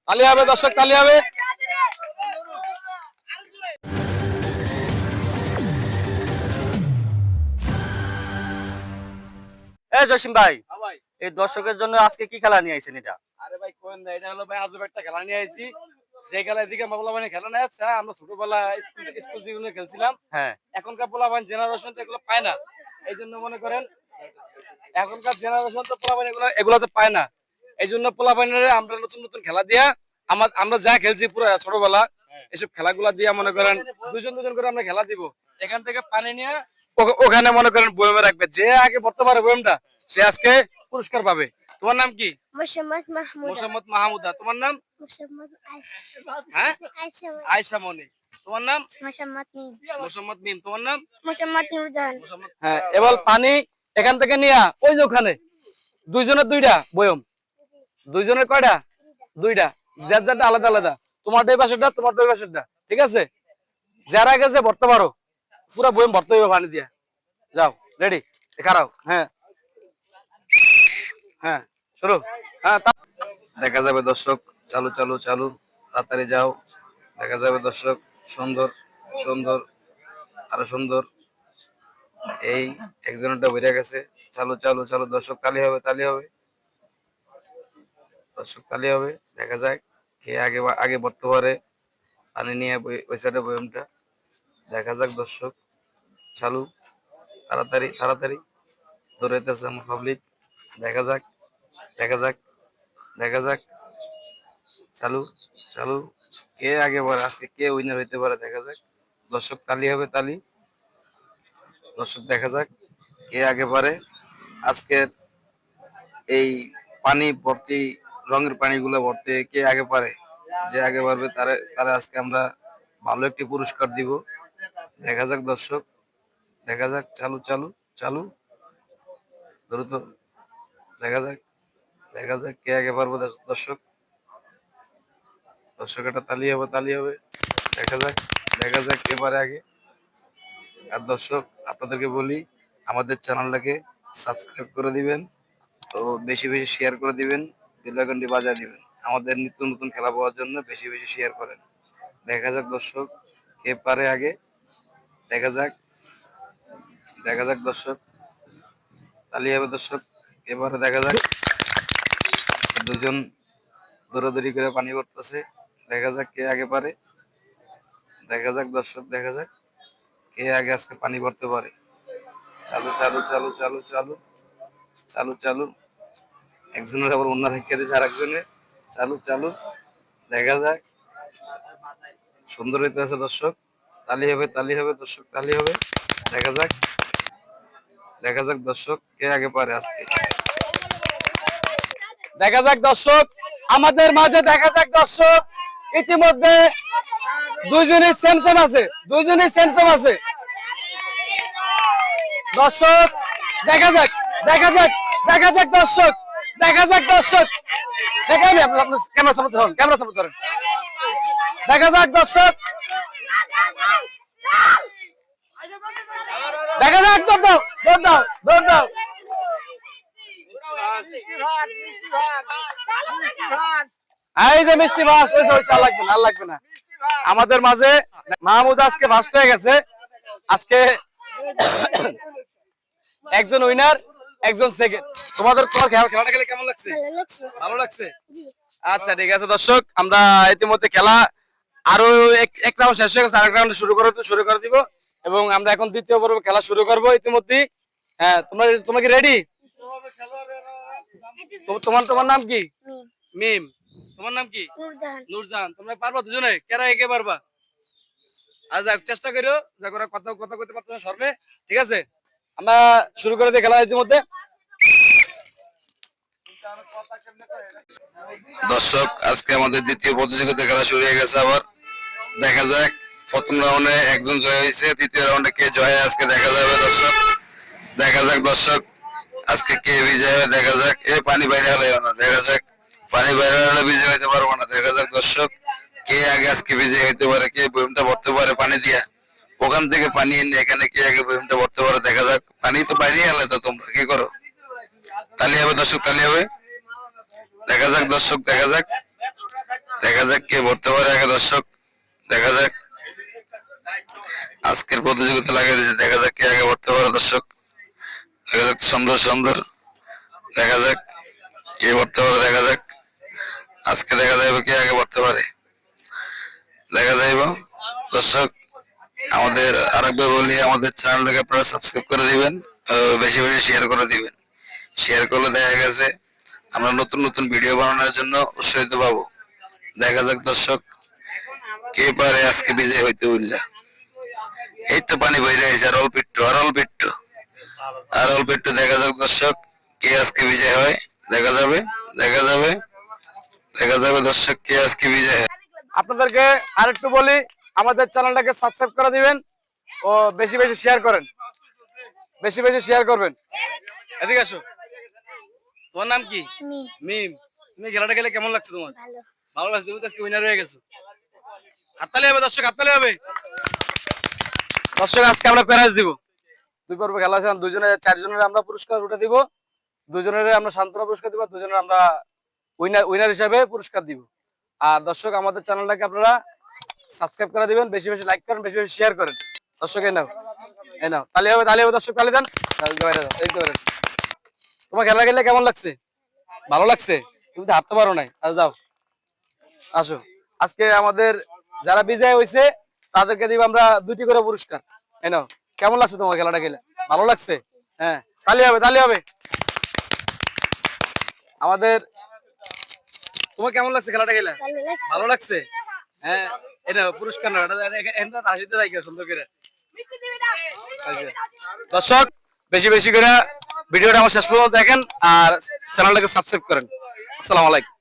তালি হবে দর্শক, তালি হবে। এই জসিম ভাই, এই দর্শকের জন্য আজকে কি খেলা নিয়ে আইছেন এটা? আরে ভাই কোন না, এটা হলো ভাই আজব একটা খেলা নিয়ে আইছি। যে খেলা এদিকে পোলাপান খেলা না আছে, আমরা ছোটবেলা স্কুল জীবনে খেলছিলাম। হ্যাঁ, এখনকার পোলাপান জেনারেশন তো এগুলো পায় না। এই জন্য মনে করেন এখনকার জেনারেশন তো পোলাপান এগুলো তো পায় না। এই জন্য পোলাপানের আমরা নতুন নতুন খেলা দিয়া আমরা যা খেলছি পুরো ছোটবেলা, এসব খেলাগুলা দিয়া মনে করেন দুজন দুজন করে আমরা খেলা দিব। এখান থেকে পানি নিয়ে ওখানে মনে করেন বয়মে রাখবে। যে আগে ভরতে পারে বয়মটা, সে আজকে পুরস্কার পাবে। তোমার নাম কি? মোসাম্মদ মাহমুদা। তোমার নাম? হ্যাঁ, আয়েশা মনি। তোমার নাম? মোসাম্মদ মিম। তোমার নাম? হ্যাঁ, এবার পানি এখান থেকে নিয়া ওই যে ওখানে দুইজনের দুইটা বয়ম, দুইজনের কয়টা? দুইটা, যার যারটা আলাদা আলাদা। তোমারটা এই পাশেরটা, তোমারটা ওই পাশেরটা, ঠিক আছে? যারা গেছে ভরতে পারো, পুরা বয়ম ভরতে হইবে পানি দিয়া। যাও, রেডি, খারাও। হ্যাঁ হ্যাঁ, শুরু। হ্যাঁ, দেখা যাবে দর্শক। চালু চালু চালু, তাড়াতাড়ি যাও। দেখা যাবে দর্শক। সুন্দর সুন্দর, আরো সুন্দর। এই একজনটা বেরিয়ে গেছে। চালু চালু চালু দর্শক, তালি হবে, তালি হবে দর্শক, তালি হবে। দেখা যায় কে আগে আগে ভরতে পারে পানি নিয়ে ওই সাইডে বয়মটা। দেখা যাক দর্শক। চালু, তাড়াতাড়ি তাড়াতাড়ি দৌড়াইতেছে আমার পাবলিক। দেখা যাক, দেখা যাক, দেখা যাক। চালু চালু, কে আগে বলে আজকে, কে উইনার হইতে পারে দেখা যাক দর্শক। তালি হবে, তালি দর্শক। দেখা যাক কে আগে পারে আজকের এই পানি ভর্তি, রঙের পানিগুলো ভর্তি কে আগে পারে। যে আগে পারবে তারে তারে আজকে আমরা ভালো একটি পুরস্কার দিব। দেখা যাক দর্শক, দেখা যাক। চালু চালু চালু, দ্রুত দেখা যাক, দেখা যাক কে আগে পারবো দর্শক। দর্শক একটা তালি হবে, তালি হবে। দেখা যাক, দেখা যাক কে পারে আগে। আর দর্শক আপনাদেরকে বলি, আমাদের চ্যানেলটাকে সাবস্ক্রাইব করে দিবেন ও বেশি বেশি শেয়ার করে দিবেন, বেল আইকনটি বাজিয়ে দিবেন। আমাদের নিত্য নতুন খেলা পাওয়ার জন্য বেশি বেশি শেয়ার করেন। দেখা যাক দর্শক কে পারে আগে। দেখা যাক, দেখা যাক দর্শক। তালি হবে দর্শক, এবারে দেখা যাক। দুজন দৌড়াদৌড়ি করে পানি করতেছে। দেখা যাক কে আগে পারে। দেখা যাক দর্শক, দেখা যাক কে আগে আজকে পানি ভরতে পারে। চালু চালু চালু চালু চালু চালু চালু, একজনের আবার অন্য রেখে দিয়েছে আর একজনের। চালু চালু, দেখা যাক। সুন্দর হইতে আছে দর্শক। তালি হবে, তালি হবে দর্শক, তালি হবে। দেখা যাক, দেখা যাক দর্শক কে আগে পারে আজকে। দেখা যাক দর্শক আমাদের মাঝে, দেখা যাক দর্শক ইতিমধ্যে দুইজনই সেম সেম আছে, দুইজনই সেম সেম আছে দর্শক। দেখা যাক, দেখা যাক, দেখা যাক দর্শক, দেখা যাক দর্শক। দেখেন আপনার ক্যামেরা সামনে ধরুন, ক্যামেরা সামনে ধরুন। দেখা যাক দর্শক, দেখা যাক। দৌড় দাও, দৌড় দাও, দৌড় দাও। এই যে মিষ্টি ভাস, ওই আর লাগবে না, আর লাগবে না। আমাদের মাঝে মাহমুদ আজকে ফার্স্ট হয়ে গেছে। আজকে একজন উইনার, একজন সেকেন্ড। তোমাদের তোমার খেলাটা খেলে কেমন লাগছে? ভালো লাগছে। আচ্ছা ঠিক আছে দর্শক, আমরা ইতিমধ্যে খেলা আরো এক রাউন্ড শেষ হয়ে গেছে, আরেক রাউন্ড শুরু করে দিব এবং আমরা এখন দ্বিতীয় পর্ব খেলা শুরু করব ইতিমধ্যে। হ্যাঁ, তোমরা কি রেডি? তোমার তোমার নাম কি? মিম। তোমার নাম কি? নূরজাহান। তোমরা পারবা দুজনে? কেরা একে পারবা? আচ্ছা চেষ্টা করো, যা করে কথা কথা কইতে পারছো না শর্মে। ঠিক আছে, আমরা শুরু করে দিই খেলা ইতিমধ্যে। দর্শক আজকে আমাদের দ্বিতীয় প্রতিযোগিতা খেলা শুরু হয়ে গেছে আবার। দেখা যাক প্রথম রাউন্ডে একজন জয় হয়েছে, দ্বিতীয় রাউন্ডে কে জয় হয় আজকে দেখা যাবে দর্শক। দেখা যাক দর্শক আজকে কে বিজয় হয়। দেখা যাক, এ পানি বাইরে হলে না, দেখা যাক পানি বাইরে হলে বিজয় হইতে পারবো না। দেখা যাক দর্শক কে আগে আজকে বিজয় হইতে পারে, কে বয়মটা ভরতে পারে পানি দিয়া। ওখান থেকে পানি এনে এখানে কে আগে বয়মটা ভরতে পারে। দেখা যাক, পানি তো বাইরে হলে তো তোমরা কি করো। তালি হবে দর্শক, তালি হবে। দেখা যাক দর্শক, দেখা যাক, যাক কে ভরতে পারে আগে দর্শক, দেখা যাক। আজকের প্রতিযোগিতা লাগিয়ে দিয়েছে, দেখা যাক কে আগে ভরতে পারে দর্শক। দেখা যাক সুন্দর সুন্দর, দেখা যাক কে ভরতে পারে, দেখা যাক আজকে দেখা যাবে কে আগে ভরতে পারে, দেখা যাইব দর্শক। আমাদের আরেকবার বলি, আমাদের চ্যানেলটাকে আপনারা সাবস্ক্রাইব করে দিবেন, বেশি বেশি শেয়ার করে দিবেন। শেয়ার করলে দেখা গেছে আমরা নতুন নতুন ভিডিও বানানোর জন্য উৎসাহিত পাবো। দেখা যাক দর্শক কে পারে আজকে বিজয় হইতে উল্লা। এই তো পানি বই রয়েছে, আর অল্প একটু, আর অল্প একটু, আর অল্প একটু। দেখা যাক দর্শক কে আজকে বিজয় হয়, দেখা যাবে, দেখা যাবে, দেখা যাবে দর্শক কে আজকে বিজয় হয়। আপনাদেরকে আরেকটু বলি, আমাদের চ্যানেলটাকে সাবস্ক্রাইব করে দিবেন ও বেশি বেশি শেয়ার করেন, বেশি বেশি শেয়ার করবেন। এদিকে আসো, তোমার নাম কি? মিম। তুমি খেলাটা খেলে কেমন লাগছে তোমার? ভালো লাগছে, তুমি তো আজকে উইনার হয়ে গেছো। হাততালি হবে দর্শক, হাততালি হবে দর্শক। আজকে আমরা প্রাইজ দিব, 2 পর্ব খেলা আছে, দুজনে 4 জনের আমরা পুরস্কার উঠে দিব, 2 জনের আমরা সান্ত্বনা পুরস্কার দিব, 2 জনের আমরা উইনার হিসেবে পুরস্কার দিব। আর দর্শক আমাদের চ্যানেলটাকে আপনারা সাবস্ক্রাইব করে দিবেন, বেশি বেশি লাইক করেন, বেশি বেশি শেয়ার করেন দর্শক। এই নাও, এই নাও, তালি হবে, তালি হবে দর্শক, তালি দেন। তোমার খেলা খেলে কেমন লাগছে? ভালো লাগছে? তুমি তো হাঁটতে পারো নাই, আজ যাও, আসো। আজকে আমাদের যারা বিজয় হয়েছে তাদেরকে দিব আমরা 2টি করে পুরস্কার। এই নাও, কেমন লাগছে তোমার খেলাটা খেলে? ভালো লাগছে? হ্যাঁ, তালি হবে, তালি হবে। আমাদের, তোমার কেমন লাগছে খেলাটা খেলে? ভালো লাগছে? হ্যাঁ, এটা পুরস্কার না, এটা হাসিতে যাই সুন্দর করে। দর্শক বেশি বেশি করে ভিডিওটা আমার শেষ পর্যন্ত দেখেন আর চ্যানেলটাকে সাবস্ক্রাইব করেন। আসসালামু আলাইকুম।